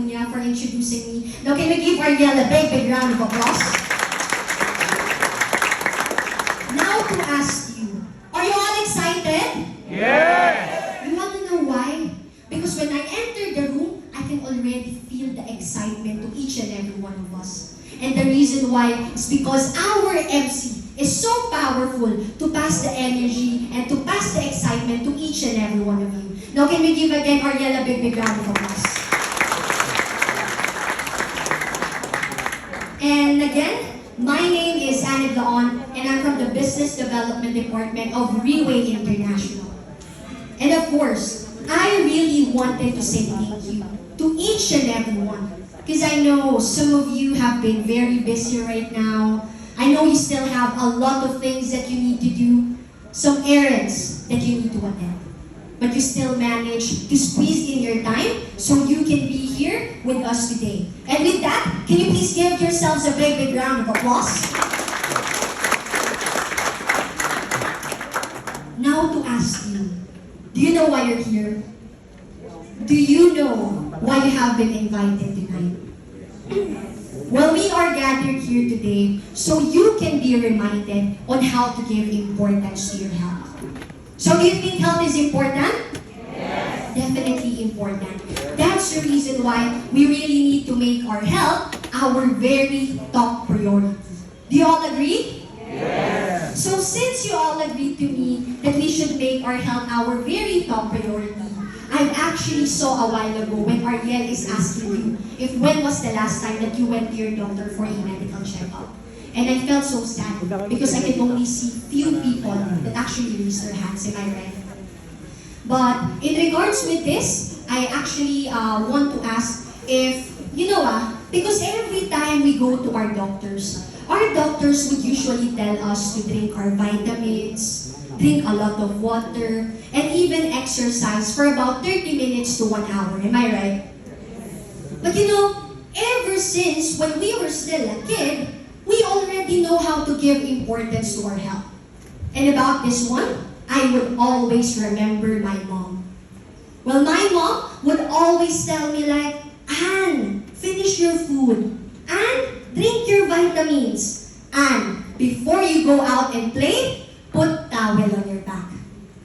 Acuña for introducing me. Now, can we give Ariel a big, big round of applause? Now to ask you, are you all excited? Yes! You want to know why? Because when I enter the room, I can already feel the excitement to each and every one of us. And the reason why is because our MC is so powerful to pass the energy and to pass the excitement to each and every one of you. Now, can we give again Ariel a big, big round of applause? And again, my name is Annie Laon, and I'm from the Business Development Department of Reway International. And of course, I really wanted to say thank you to each and every one. Because I know some of you have been very busy right now. I know you still have a lot of things that you need to do, some errands that you need to attend. But you still manage to squeeze in your time so you can be here with us today. And with that, can you please give yourselves a big, big round of applause? Now to ask you, do you know why you're here? Do you know why you have been invited tonight? Well, we are gathered here today so you can be reminded on how to give importance to your health. So do you think health is important? Yes! Definitely important. That's the reason why we really need to make our health our very top priority. Do you all agree? Yes! So since you all agreed to me that we should make our health our very top priority, I actually saw a while ago when Ariel is asking you if when was the last time that you went to your doctor for a medical checkup. And I felt so sad because I could only see few people that actually raised their hands. Am I right? But in regards with this, I actually want to ask if, because every time we go to our doctors would usually tell us to drink our vitamins, drink a lot of water, and even exercise for about 30 minutes to 1 hour. Am I right? But ever since when we were still a kid, we already know how to give importance to our health. And about this one, I would always remember my mom. Well, my mom would always tell me like, Anne, finish your food. Anne, drink your vitamins. Anne, before you go out and play, put towel on your back.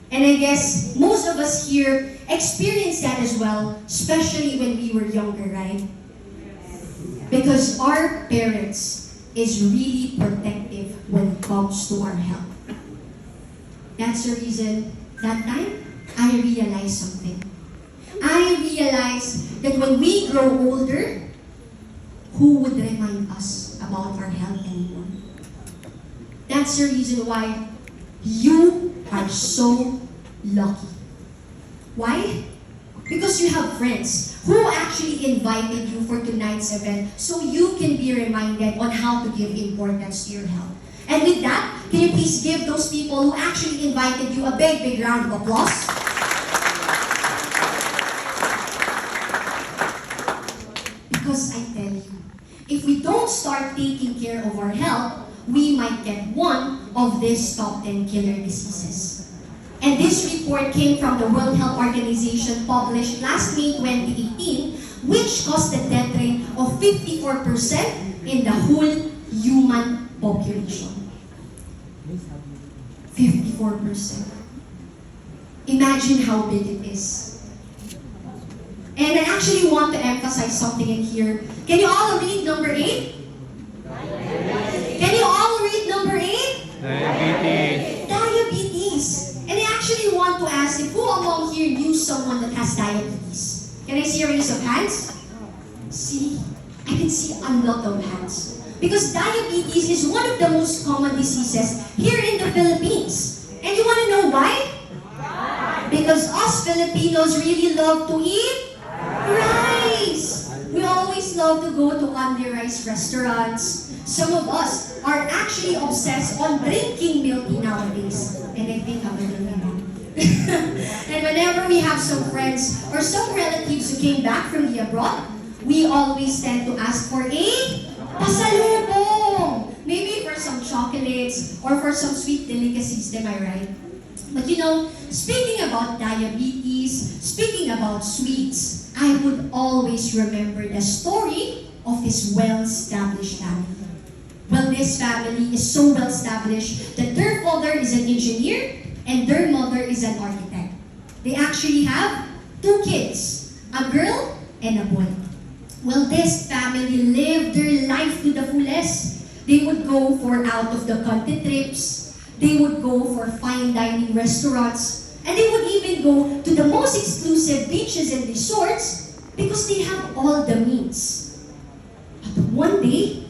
And I guess most of us here experienced that as well, especially when we were younger, right? Because our parents is really protective when it comes to our health. That's the reason that time I realized something. I realized that when we grow older, who would remind us about our health anymore? That's the reason why you are so lucky. Why? Because you have friends who actually invited you for tonight's event so you can be reminded on how to give importance to your health. And with that, can you please give those people who actually invited you a big, big round of applause? Because I tell you, if we don't start taking care of our health, we might get one of these top 10 killer diseases. And this report came from the World Health Organization published last May 2018, which caused a death rate of 54% in the whole human population. 54%. Imagine how big it is. And I actually want to emphasize something in here. Can you all read number 8? Can you all read number 8? Diabetes. Diabetes. And I actually want to ask if who among here knew someone that has diabetes? Can I see a raise of hands? See, I can see a lot of hands. Because diabetes is one of the most common diseases here in the Philippines. And you want to know why? Because us Filipinos really love to eat rice. We always love to go to only rice restaurants. Some of us are actually obsessed on drinking milk tea nowadays. And I think I'm really wrong. And whenever we have some friends or some relatives who came back from the abroad, we always tend to ask for a pasalubong. Maybe for some chocolates or for some sweet delicacies, am I right? But speaking about diabetes, speaking about sweets, I would always remember the story of this well-established family. Well, this family is so well-established that their father is an engineer and their mother is an architect. They actually have 2 kids, a girl and a boy. Well, this family lived their life to the fullest. They would go for out-of-the-country trips. They would go for fine dining restaurants. And they would even go to the most exclusive beaches and resorts because they have all the means. But one day,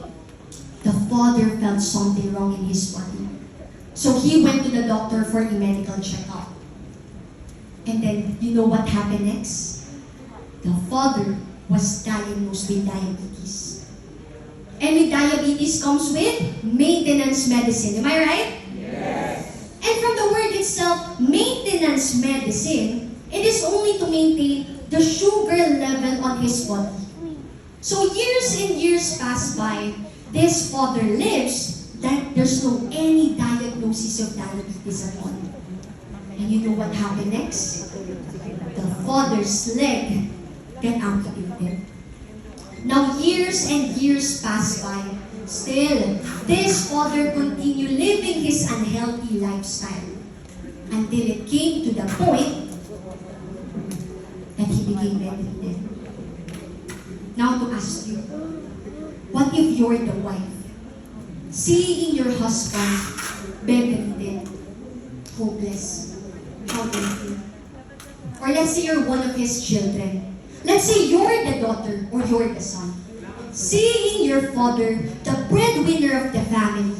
the father felt something wrong in his body. So he went to the doctor for a medical checkup. And then, you know what happened next? The father was diagnosed with diabetes. And with diabetes comes with maintenance medicine. Am I right? Yes. And from the word itself, maintenance medicine, it is only to maintain the sugar level on his body. So years and years pass by, this father lives that there's no any diagnosis of diabetes at all. And you know what happened next? The father's leg got amputated. Now years and years pass by. Still, this father continued living his unhealthy lifestyle until it came to the point that he became bedridden. Now to ask you, what if you're the wife, seeing your husband bedridden, hopeless? How do you feel? Or let's say you're one of his children. Let's say you're the daughter or you're the son. Seeing your father, the breadwinner of the family,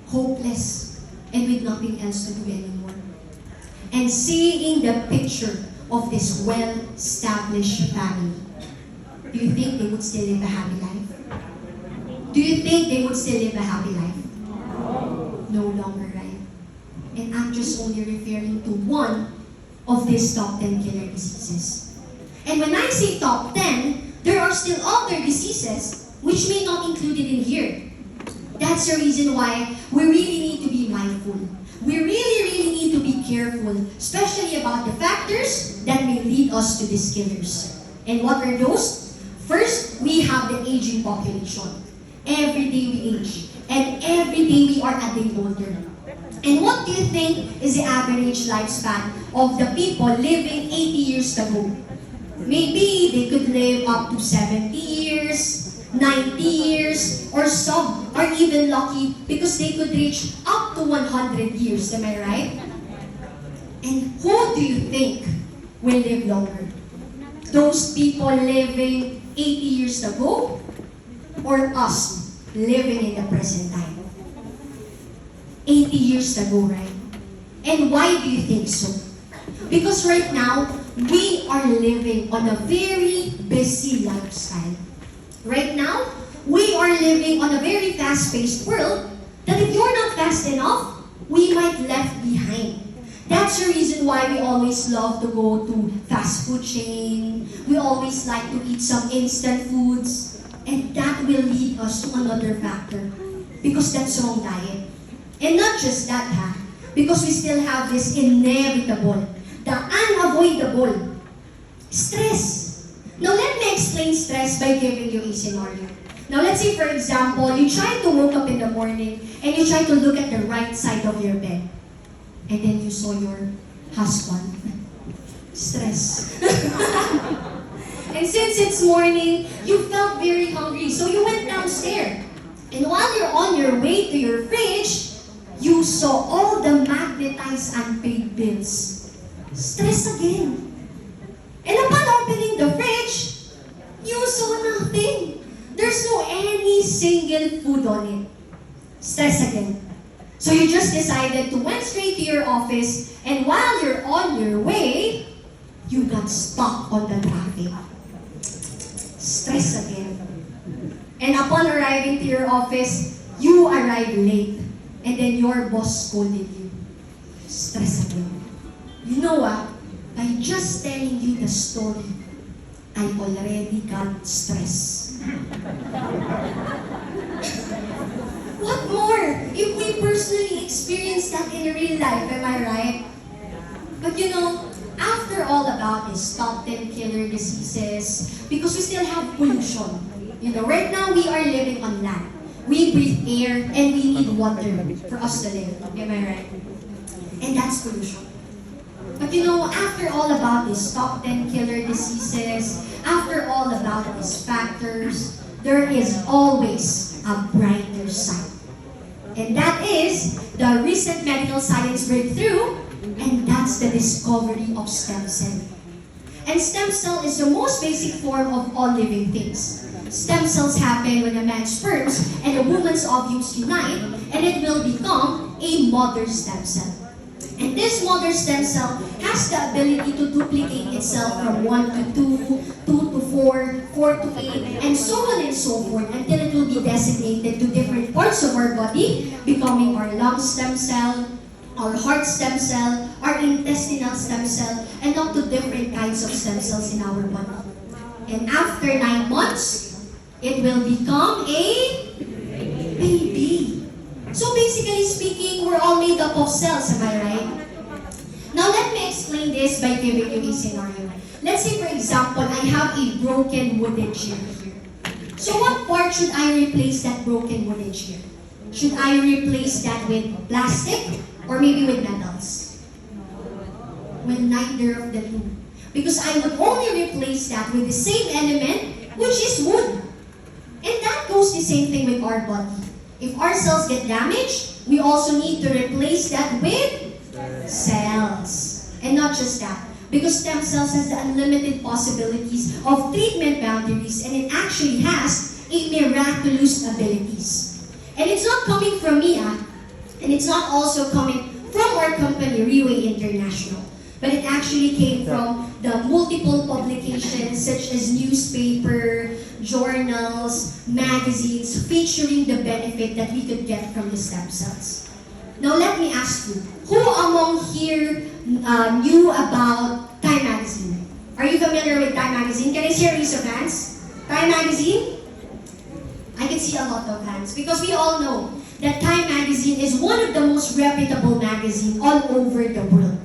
hopeless and with nothing else to do anymore. And seeing the picture of this well-established family, do you think they would still live a happy life? Do you think they would still live a happy life? No longer, right? And I'm just only referring to one of these top 10 killer diseases. And when I say top 10, there are still other diseases which may not included in here. That's the reason why we really need to be mindful. We really need to be careful, especially about the factors that may lead us to these killers. And what are those? First, we have the aging population. Every day we age, and every day we are a day older. And what do you think is the average lifespan of the people living 80 years ago? Maybe they could live up to 70 years, 90 years, or some are even lucky because they could reach up to 100 years. Am I right? And who do you think will live longer? Those people living 80 years ago or us living in the present time? 80 years ago, right? And why do you think so? Because right now, we are living on a very busy lifestyle. Right now, we are living on a very fast-paced world that if you're not fast enough, we might left behind. That's the reason why we always love to go to fast food chain. We always like to eat some instant foods. And that will lead us to another factor. Because that's wrong diet. And not just that, because we still have this inevitable, the unavoidable stress. Now let me explain stress by giving you a scenario. Now let's say for example, you try to wake up in the morning and you try to look at the right side of your bed. And then you saw your husband. Stress. And since it's morning, you felt very hungry, so you went downstairs. And while you're on your way to your fridge, you saw all the magnetized unpaid bills. Stress again. And upon opening the fridge, you saw nothing. There's no any single food on it. Stress again. So you just decided to went straight to your office, and while you're on your way, you got stuck on the traffic. Stress again. And upon arriving to your office, you arrived late. And then your boss scolded you. Stress again. You know what? By just telling you the story, I already got stress. What more? If we personally experience that in real life, am I right? But you know, after all about this top 10 killer diseases, because we still have pollution. You know, right now we are living on land. We breathe air and we need water for us to live. Am I right? And that's pollution. But you know, after all about these top 10 killer diseases, after all about these factors, there is always a brighter side. And that is the recent medical science breakthrough, and that's the discovery of stem cell. And stem cell is the most basic form of all living things. Stem cells happen when a man's sperms and a woman's ovules unite, and it will become a mother stem cell. And this mother stem cell has the ability to duplicate itself from 1 to 2, 2 to 4, 4 to 8, and so on and so forth until it will be designated to different parts of our body, becoming our lung stem cell, our heart stem cell, our intestinal stem cell, and up to different kinds of stem cells in our body. And after 9 months, it will become a baby. So basically speaking, we're all made up of cells, am I right? Now let me explain this by giving you a scenario. Let's say for example, I have a broken wooden chair here. So what part should I replace that broken wooden chair? Should I replace that with plastic or maybe with metals? Well, neither of the two. Because I would only replace that with the same element, which is wood. And that goes the same thing with our body. If our cells get damaged, we also need to replace that with cells. And not just that, because stem cells has the unlimited possibilities of treatment boundaries, and it actually has a miraculous abilities. And it's not coming from me, and it's not also coming from our company, Riway International. But it actually came from the multiple publications such as newspaper, journals, magazines featuring the benefit that we could get from the stem cells. Now let me ask you, who among here knew about Time Magazine? Are you familiar with Time Magazine? Can I see a raise of hands? Time Magazine? I can see a lot of hands because we all know that Time Magazine is one of the most reputable magazines all over the world.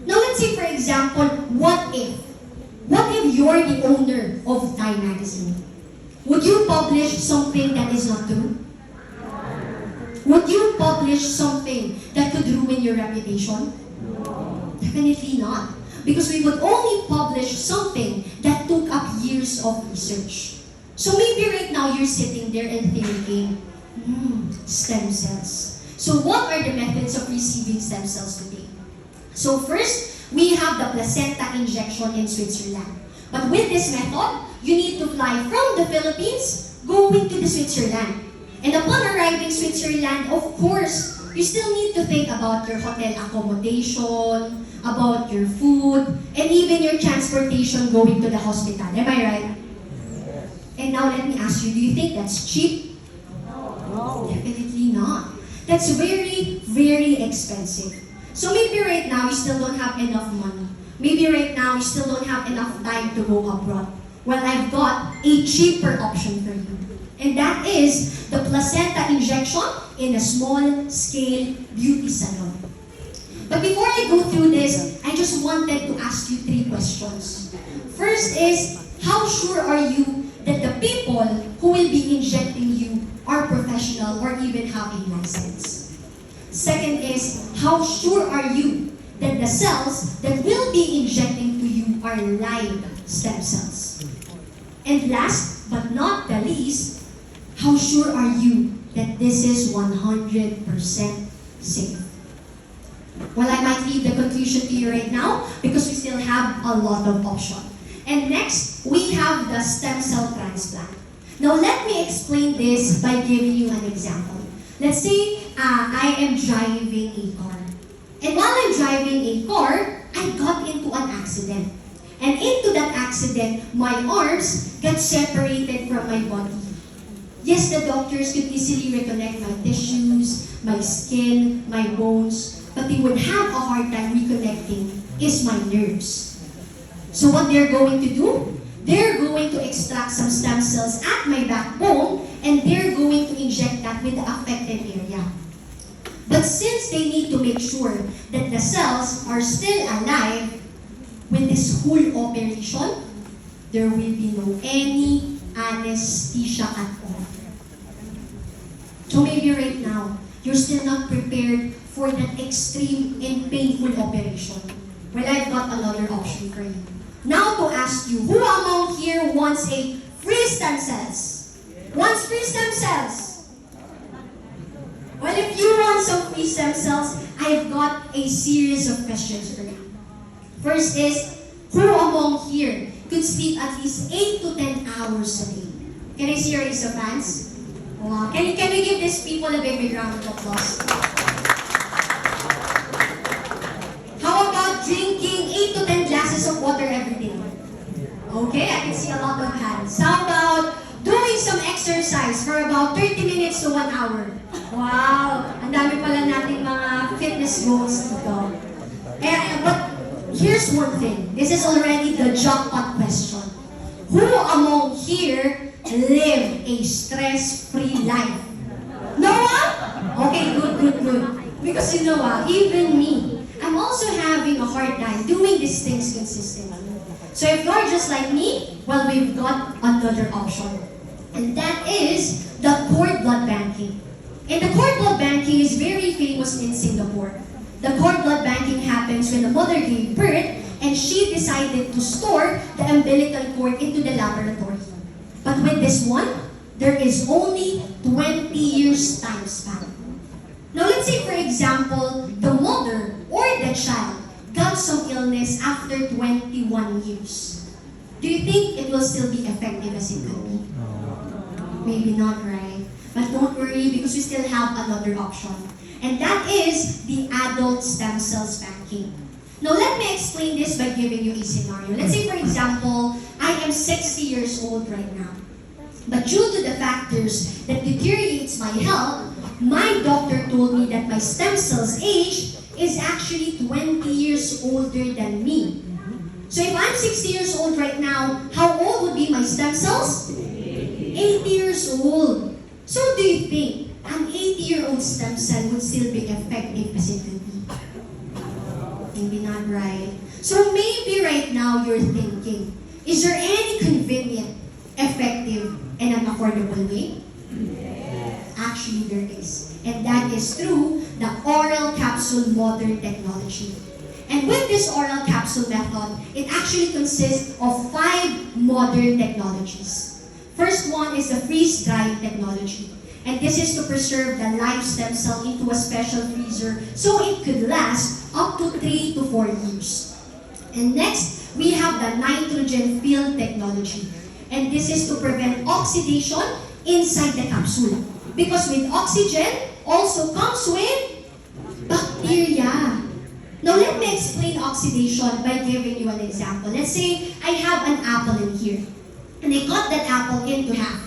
Now let's say for example, what if you're the owner of Time Magazine? Would you publish something that is not true? Would you publish something that could ruin your reputation? Definitely not. Because we would only publish something that took up years of research. So maybe right now you're sitting there and thinking, stem cells. So what are the methods of receiving stem cells today? So first, we have the placenta injection in Switzerland. But with this method, you need to fly from the Philippines going to the Switzerland. And upon arriving Switzerland, of course, you still need to think about your hotel accommodation, about your food, and even your transportation going to the hospital. Am I right? And now let me ask you, do you think that's cheap? No. Definitely not. That's very, very expensive. So maybe right now you still don't have enough money. Maybe right now you still don't have enough time to go abroad. Well, I've got a cheaper option for you. And that is the placenta injection in a small-scale beauty salon. But before I go through this, I just wanted to ask you 3 questions. First is, how sure are you that the people who will be injecting you are professional or even have a license? Second is, how sure are you that the cells that will be injecting to you are live stem cells? And last but not the least, how sure are you that this is 100% safe? Well, I might leave the conclusion to you right now because we still have a lot of options. And next, we have the stem cell transplant. Now, let me explain this by giving you an example. Let's say I am driving a car. And while I'm driving a car, I got into an accident. And into that accident, my arms got separated from my body. Yes, the doctors could easily reconnect my tissues, my skin, my bones, but they would have a hard time reconnecting is my nerves. So what they're going to do? They're going to extract some stem cells at my backbone and they're going to inject that with the affected area. But since they need to make sure that the cells are still alive, with this whole operation, there will be no any anesthesia at all. So maybe right now, you're still not prepared for that extreme and painful operation. Well, I've got another option for you. Now to ask you, who among here wants a free stem cells? Wants free stem cells? Well, if you want some free stem cells, I've got a series of questions for you. First is, who among here could sleep at least 8 to 10 hours a day? Can I see your raise of hands? Wow. Can we give these people a big round of applause? How about drinking 8 to 10 glasses of water every day? Okay, I can see a lot of hands. How about doing some exercise for about 30 minutes to 1 hour? Wow, ang dami pala nating mga fitness goals dito. But here's one thing. This is already the jackpot question. Who among here live a stress-free life? No one? Okay, good. Because you know what, even me, I'm also having a hard time doing these things consistently. So if you're just like me, well, we've got another option. And that is the cord blood banking. And the cord blood banking is very famous in Singapore. The cord blood banking happens when the mother gave birth and she decided to store the umbilical cord into the laboratory. But with this one, there is only 20 years time span. Now let's say, for example, the mother or the child got some illness after 21 years. Do you think it will still be effective as it could be? Maybe not, right? But don't worry, because we still have another option. And that is the adult stem cells banking. Now let me explain this by giving you a scenario. Let's say, for example, I am 60 years old right now. But due to the factors that deteriorates my health, my doctor told me that my stem cells age is actually 20 years older than me. So if I'm 60 years old right now, how old would be my stem cells? 80 years old. So do you think an 80-year-old stem cell would still be effective as it could be? Maybe not, right? So maybe right now you're thinking, is there any convenient, effective, and an affordable way? Actually, there is. And that is through the oral capsule modern technology. And with this oral capsule method, it actually consists of 5 modern technologies. First one is the freeze-drying technology. And this is to preserve the live stem cell into a special freezer so it could last up to 3 to 4 years. And next, we have the nitrogen film technology. And this is to prevent oxidation inside the capsule. Because with oxygen also comes with bacteria. Now let me explain oxidation by giving you an example. Let's say I have an apple in here. And I cut that apple into half.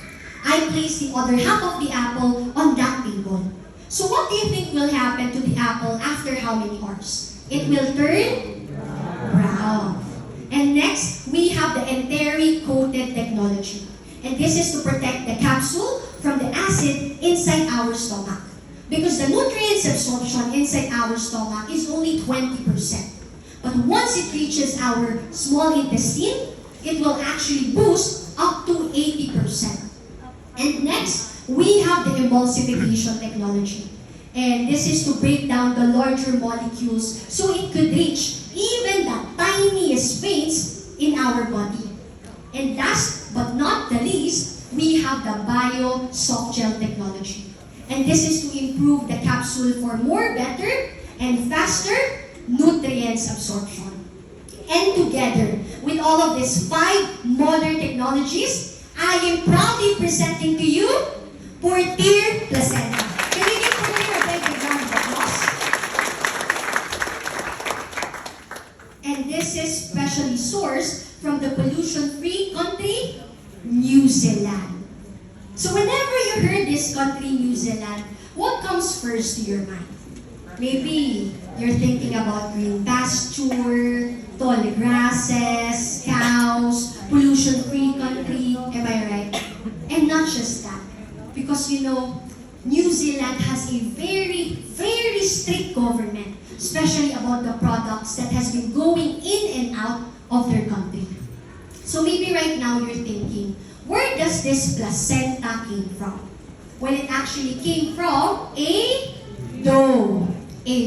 I place the other half of the apple on that table. So what do you think will happen to the apple after how many hours? It will turn brown. And next, we have the enteric-coated technology. And this is to protect the capsule from the acid inside our stomach. Because the nutrients absorption inside our stomach is only 20%. But once it reaches our small intestine, it will actually boost up to 80%. And next, we have the emulsification technology. And this is to break down the larger molecules so it could reach even the tiniest veins in our body. And last but not the least, we have the bio soft gel technology. And this is to improve the capsule for more better and faster nutrients absorption. And together, with all of these 5 modern technologies, I am proudly presenting to you Portir Placenta. Can we give Portir a big round of applause? And this is specially sourced from the pollution-free country, New Zealand. So whenever you heard this country, New Zealand, what comes first to your mind? Maybe you're thinking about green pasture, tall grasses, cows, pollution-free country, am I right? And not just that, because you know, New Zealand has a very, very strict government, especially about the products that has been going in and out now you're thinking, where does this placenta came from? Well, it actually came from a doe.